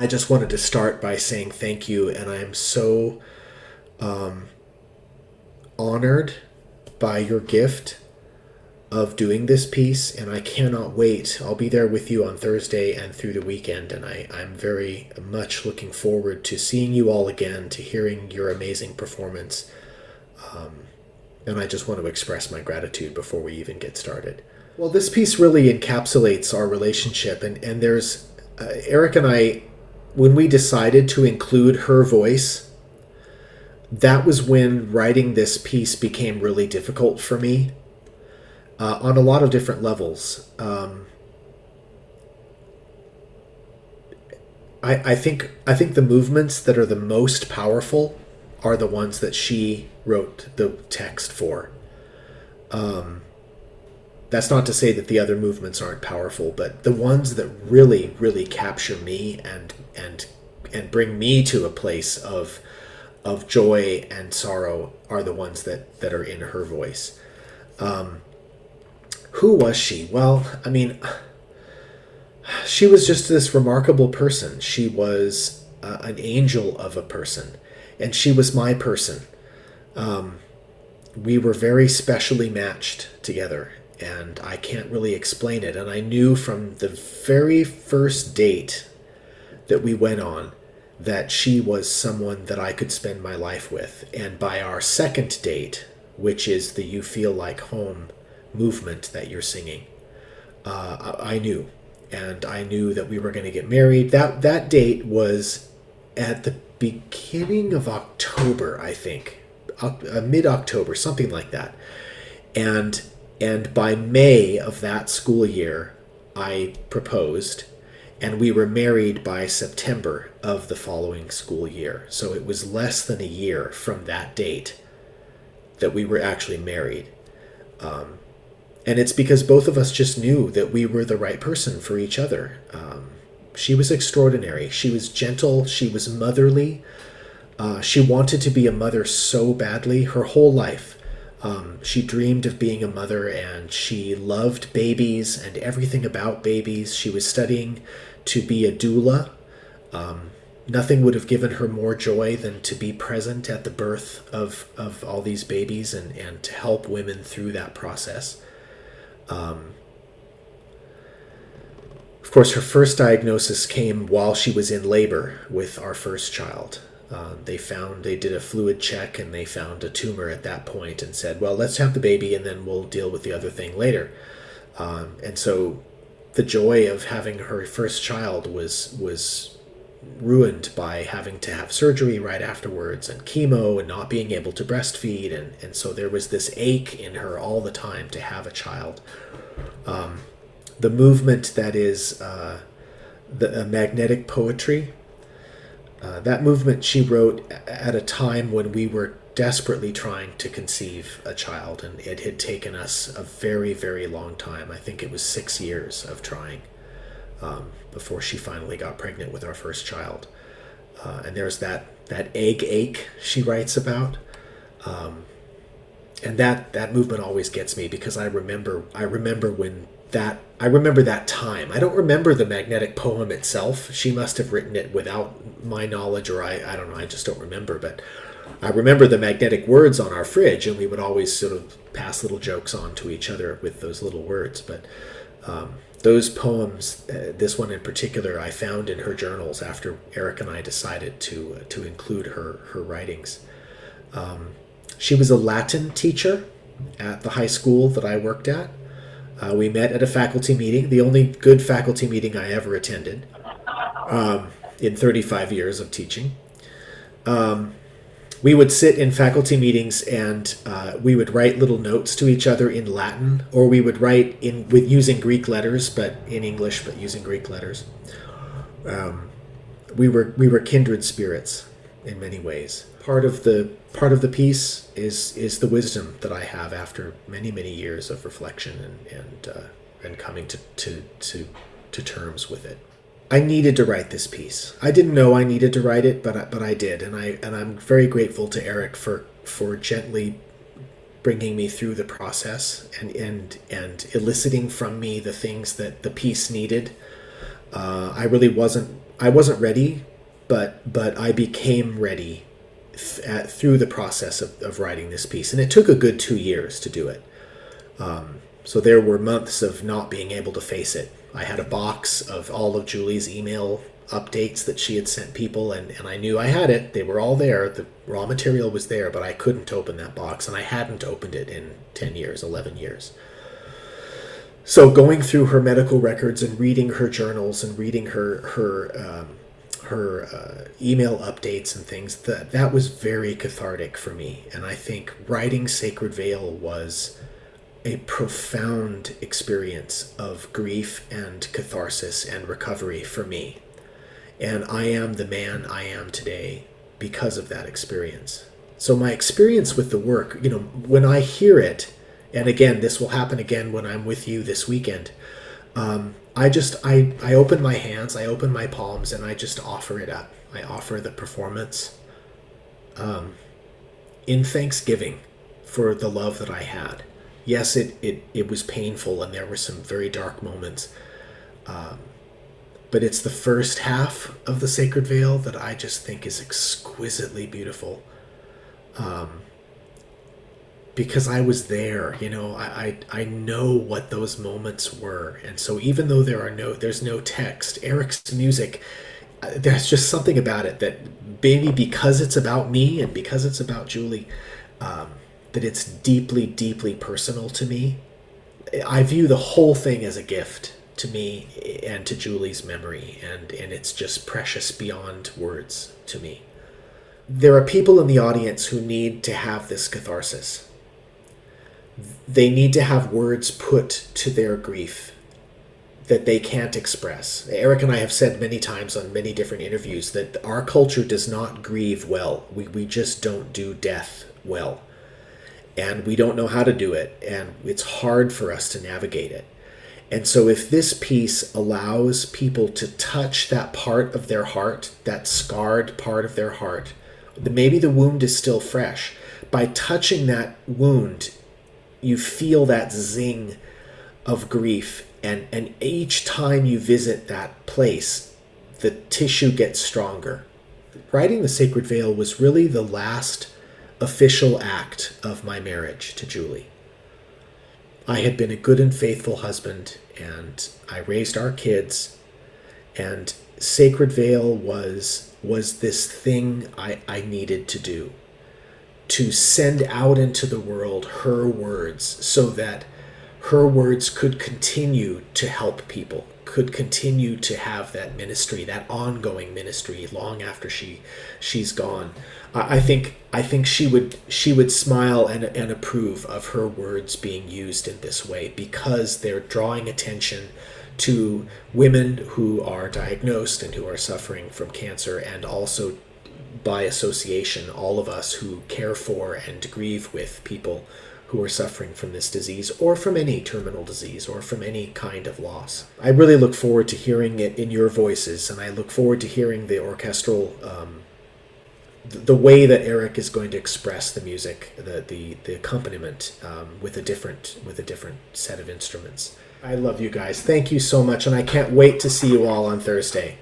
I just wanted to start by saying thank you, and I am so honored by your gift of doing this piece, and I cannot wait. I'll be there with you on Thursday and through the weekend, and I'm very much looking forward to seeing you all again, to hearing your amazing performance. And I just want to express my gratitude before we even get started. Well, this piece really encapsulates our relationship, and there's Eric and I, when we decided to include her voice, that was when writing this piece became really difficult for me on a lot of different levels. I think the movements that are the most powerful are the ones that she wrote the text for. That's not to say that the other movements aren't powerful, but the ones that really, really capture me and bring me to a place of joy and sorrow are the ones that are in her voice. Who was she? Well, I mean, she was just this remarkable person. She was an angel of a person, and she was my person. We were very specially matched together, and I can't really explain it. And I knew from the very first date that we went on that she was someone that I could spend my life with. And by our second date, which is the You Feel Like Home movement that you're singing, I knew. And I knew that we were going to get married. That date was at the beginning of October, I think. Mid-October, something like that. And by May of that school year, I proposed, and we were married by September of the following school year. So it was less than a year from that date that we were actually married. And it's because both of us just knew that we were the right person for each other. She was extraordinary. She was gentle. She was motherly. She wanted to be a mother so badly her whole life. She dreamed of being a mother, and she loved babies and everything about babies. She was studying to be a doula. Nothing would have given her more joy than to be present at the birth of all these babies and to help women through that process. Of course, her first diagnosis came while she was in labor with our first child. They did a fluid check, and they found a tumor at that point and said, well, let's have the baby and then we'll deal with the other thing later. And so the joy of having her first child was ruined by having to have surgery right afterwards and chemo and not being able to breastfeed. And so there was this ache in her all the time to have a child. The movement that is the magnetic poetry, that movement she wrote at a time when we were desperately trying to conceive a child, and it had taken us a very, very long time. I think it was 6 years of trying before she finally got pregnant with our first child. And there's that egg ache she writes about. And that movement always gets me because I remember that time. I don't remember the magnetic poem itself. She must have written it without my knowledge, or I don't know, I just don't remember. But I remember the magnetic words on our fridge, and we would always sort of pass little jokes on to each other with those little words. But those poems, this one in particular, I found in her journals after Eric and I decided to include her writings. She was a Latin teacher at the high school that I worked at. We met at a faculty meeting, the only good faculty meeting I ever attended in 35 years of teaching. We would sit in faculty meetings, and we would write little notes to each other in Latin, or we would write using Greek letters, but in English, but using Greek letters. We were kindred spirits in many ways. Part of the piece is the wisdom that I have after many, many years of reflection and coming to terms with it. I needed to write this piece. I didn't know I needed to write it, but I did, and I'm very grateful to Eric for gently bringing me through the process and eliciting from me the things that the piece needed. I really wasn't I wasn't ready, but I became ready through the process of writing this piece, and it took a good 2 years to do it. So there were months of not being able to face it. I had a box of all of Julie's email updates that she had sent people, and I knew I had it. They were all there. The raw material was there, but I couldn't open that box, and I hadn't opened it in 10 years, 11 years. So going through her medical records and reading her journals and reading her email updates and things, that was very cathartic for me. And I think writing Sacred Veil was a profound experience of grief and catharsis and recovery for me. And I am the man I am today because of that experience. So my experience with the work, when I hear it, and again, this will happen again when I'm with you this weekend, I open my hands, I open my palms, and I just offer it up. I offer the performance in thanksgiving for the love that I had. Yes, it was painful, and there were some very dark moments. But it's the first half of the Sacred Veil that I just think is exquisitely beautiful. Because I was there, I know what those moments were. And so even though there's no text, Eric's music, there's just something about it that maybe because it's about me and because it's about Julie, that it's deeply, deeply personal to me. I view the whole thing as a gift to me and to Julie's memory, and it's just precious beyond words to me. There are people in the audience who need to have this catharsis. They need to have words put to their grief that they can't express. Eric and I have said many times on many different interviews that our culture does not grieve well. We just don't do death well. And we don't know how to do it, and it's hard for us to navigate it. And so if this piece allows people to touch that part of their heart, that scarred part of their heart, maybe the wound is still fresh. By touching that wound, you feel that zing of grief, and each time you visit that place, the tissue gets stronger. Writing the Sacred Veil was really the last official act of my marriage to Julie. I had been a good and faithful husband, and I raised our kids, and Sacred Veil was this thing I needed to do, to send out into the world her words so that her words could continue to help people, could continue to have that ministry, that ongoing ministry long after she's gone. I think she would smile and approve of her words being used in this way, because they're drawing attention to women who are diagnosed and who are suffering from cancer, and also by association all of us who care for and grieve with people who are suffering from this disease, or from any terminal disease, or from any kind of loss. I really look forward to hearing it in your voices, and I look forward to hearing the orchestral, the way that Eric is going to express the music, the accompaniment, with a different set of instruments. I love you guys. Thank you so much, and I can't wait to see you all on Thursday.